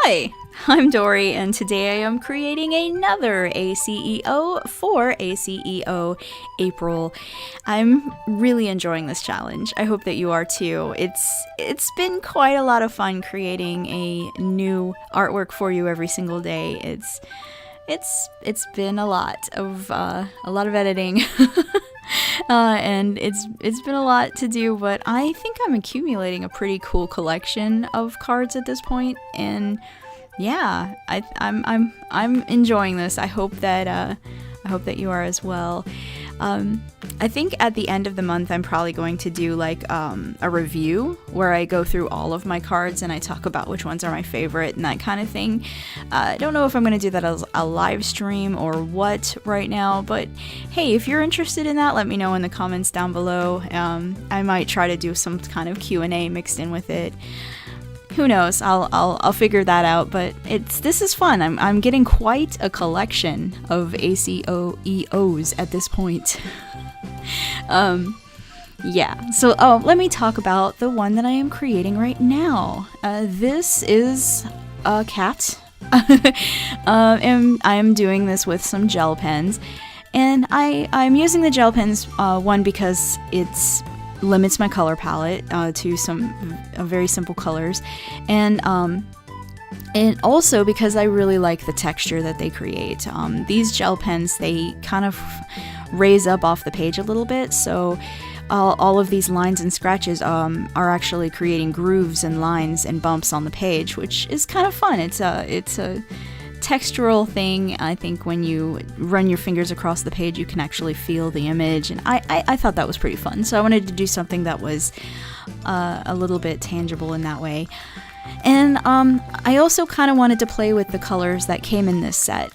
Hi, I'm Dory, and today I am creating another ACEO for ACEO April. I'm really enjoying this challenge. I hope that you are too. It's been quite a lot of fun creating a new artwork for you every single day. It's been a lot of editing. And it's been a lot to do, but I think I'm accumulating a pretty cool collection of cards at this point, and yeah, I'm enjoying this. I hope that you are as well. I think at the end of the month I'm probably going to do like a review where I go through all of my cards and I talk about which ones are my favorite and that kind of thing. I don't know if I'm going to do that as a live stream or what right now, but hey, if you're interested in that, let me know in the comments down below. I might try to do some kind of Q&A mixed in with it. Who knows? I'll figure that out, but this is fun. I'm getting quite a collection of ACEOs at this point. Yeah, so let me talk about the one that I am creating right now. This is a cat. And I'm doing this with some gel pens, and I'm using the gel pens, one, because it's limits my color palette to some very simple colors, and also because I really like the texture that they create. These gel pens, they kind of raise up off the page a little bit, so all of these lines and scratches are actually creating grooves and lines and bumps on the page, which is kind of fun. It's a textural thing. I think when you run your fingers across the page, you can actually feel the image, and I thought that was pretty fun, so I wanted to do something that was a little bit tangible in that way. And I also kind of wanted to play with the colors that came in this set.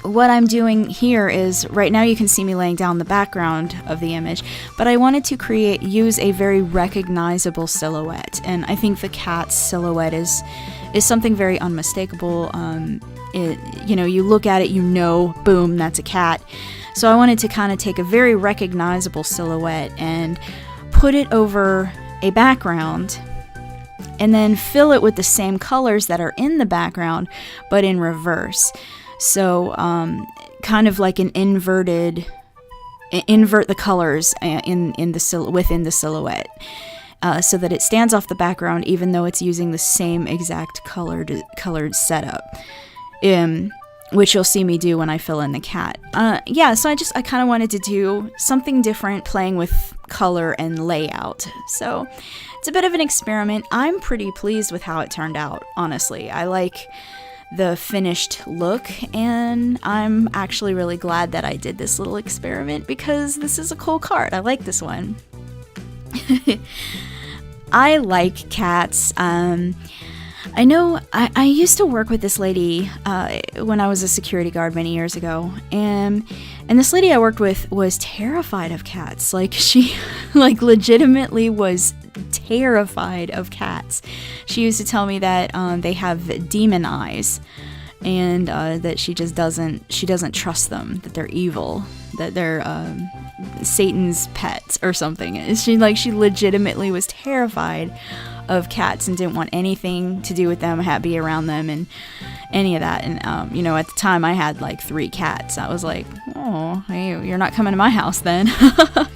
What I'm doing here is, right now you can see me laying down the background of the image, but I wanted to use a very recognizable silhouette, and I think the cat's silhouette is something very unmistakable. You look at it, boom, that's a cat. So I wanted to kind of take a very recognizable silhouette and put it over a background, and then fill it with the same colors that are in the background, but in reverse. So kind of like an invert the colors within the silhouette. So that it stands off the background even though it's using the same exact colored setup, which you'll see me do when I fill in the cat. So I kind of wanted to do something different, playing with color and layout. So it's a bit of an experiment. I'm pretty pleased with how it turned out, honestly. I like the finished look, and I'm actually really glad that I did this little experiment because this is a cool card. I like this one. I like cats. I know I used to work with this lady when I was a security guard many years ago, and this lady I worked with was terrified of cats. Like, she legitimately was terrified of cats. She used to tell me that they have demon eyes, and that she doesn't trust them, that they're evil, that they're Satan's pets or something. She legitimately was terrified of cats and didn't want anything to do with them, be around them, and any of that. And at the time I had like 3 cats. I was like, oh, hey, you're not coming to my house then,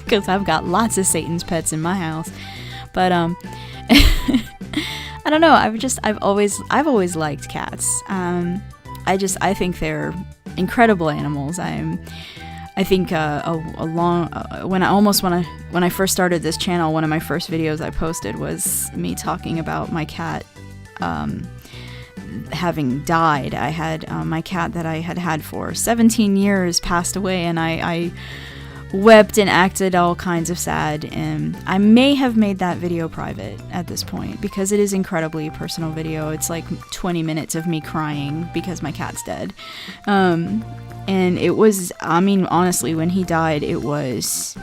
because I've got lots of Satan's pets in my house. But I don't know. I've always liked cats. I think they're incredible animals. I think when I first started this channel, one of my first videos I posted was me talking about my cat having died. I had my cat that I had for 17 years passed away, and I wept and acted all kinds of sad, and I may have made that video private at this point because it is incredibly personal video. It's like 20 minutes of me crying because my cat's dead. And it was, honestly, when he died, it was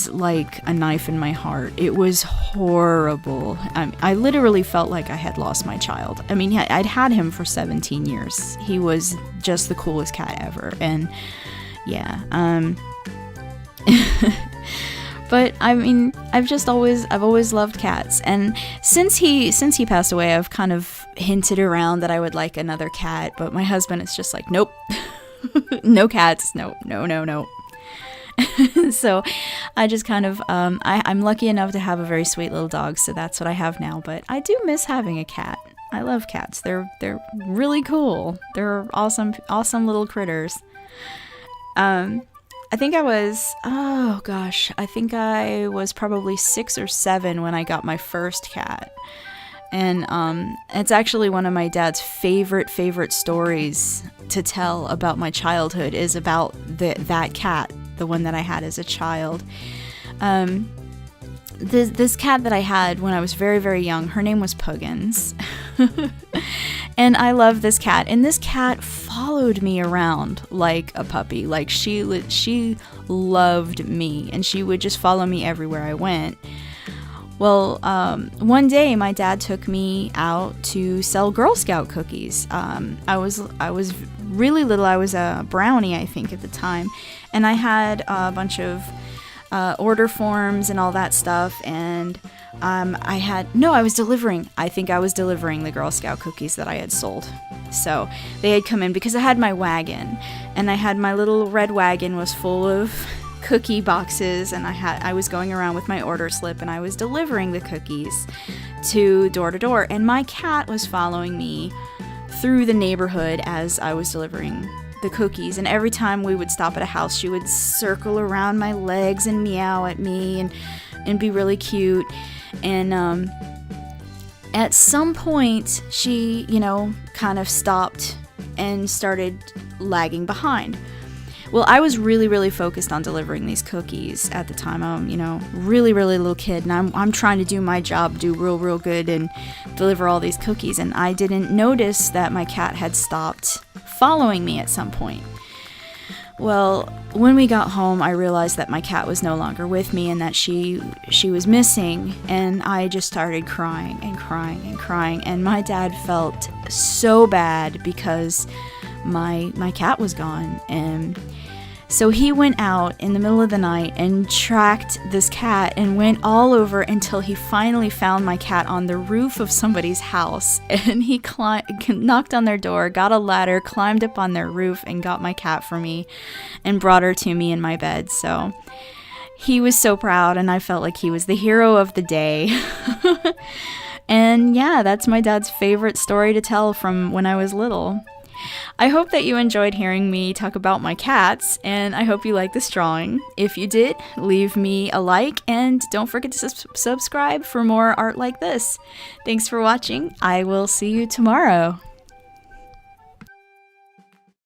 like a knife in my heart. It was horrible. I literally felt like I had lost my child. I'd had him for 17 years. He was just the coolest cat ever, and yeah. But I mean, I've always loved cats, and since he passed away, I've kind of hinted around that I would like another cat, but my husband is just like, nope, no cats, no. So I just kind of I'm lucky enough to have a very sweet little dog, so that's what I have now. But I do miss having a cat. I love cats. They're really cool. They're awesome little critters. I think I was probably 6 or 7 when I got my first cat. And it's actually one of my dad's favorite stories to tell about my childhood is about that cat, the one that I had as a child. This cat that I had when I was very, very young, her name was Puggins. And I love this cat. And this cat followed me around like a puppy. Like she loved me, and she would just follow me everywhere I went. Well, one day my dad took me out to sell Girl Scout cookies. I was really little. I was a brownie, I think, at the time, and I had a bunch of order forms and all that stuff. And I was delivering. I think I was delivering the Girl Scout cookies that I had sold. So they had come in because I had my wagon, and I had my little red wagon was full of cookie boxes, and I was going around with my order slip, and I was delivering the cookies to door, and my cat was following me through the neighborhood as I was delivering the cookies. And every time we would stop at a house, she would circle around my legs and meow at me and be really cute. And at some point she, kind of stopped and started lagging behind. Well, I was really, really focused on delivering these cookies at the time. I'm, really, really little kid, and I'm trying to do my job, do real good, and deliver all these cookies. And I didn't notice that my cat had stopped following me at some point. Well, when we got home, I realized that my cat was no longer with me, and that she was missing. And I just started crying. And my dad felt so bad because my cat was gone. And so he went out in the middle of the night and tracked this cat and went all over until he finally found my cat on the roof of somebody's house. And he knocked on their door, got a ladder, climbed up on their roof, and got my cat for me and brought her to me in my bed. So he was so proud, and I felt like he was the hero of the day. And yeah, that's my dad's favorite story to tell from when I was little. I hope that you enjoyed hearing me talk about my cats, and I hope you like this drawing. If you did, leave me a like, and don't forget to subscribe for more art like this. Thanks for watching. I will see you tomorrow.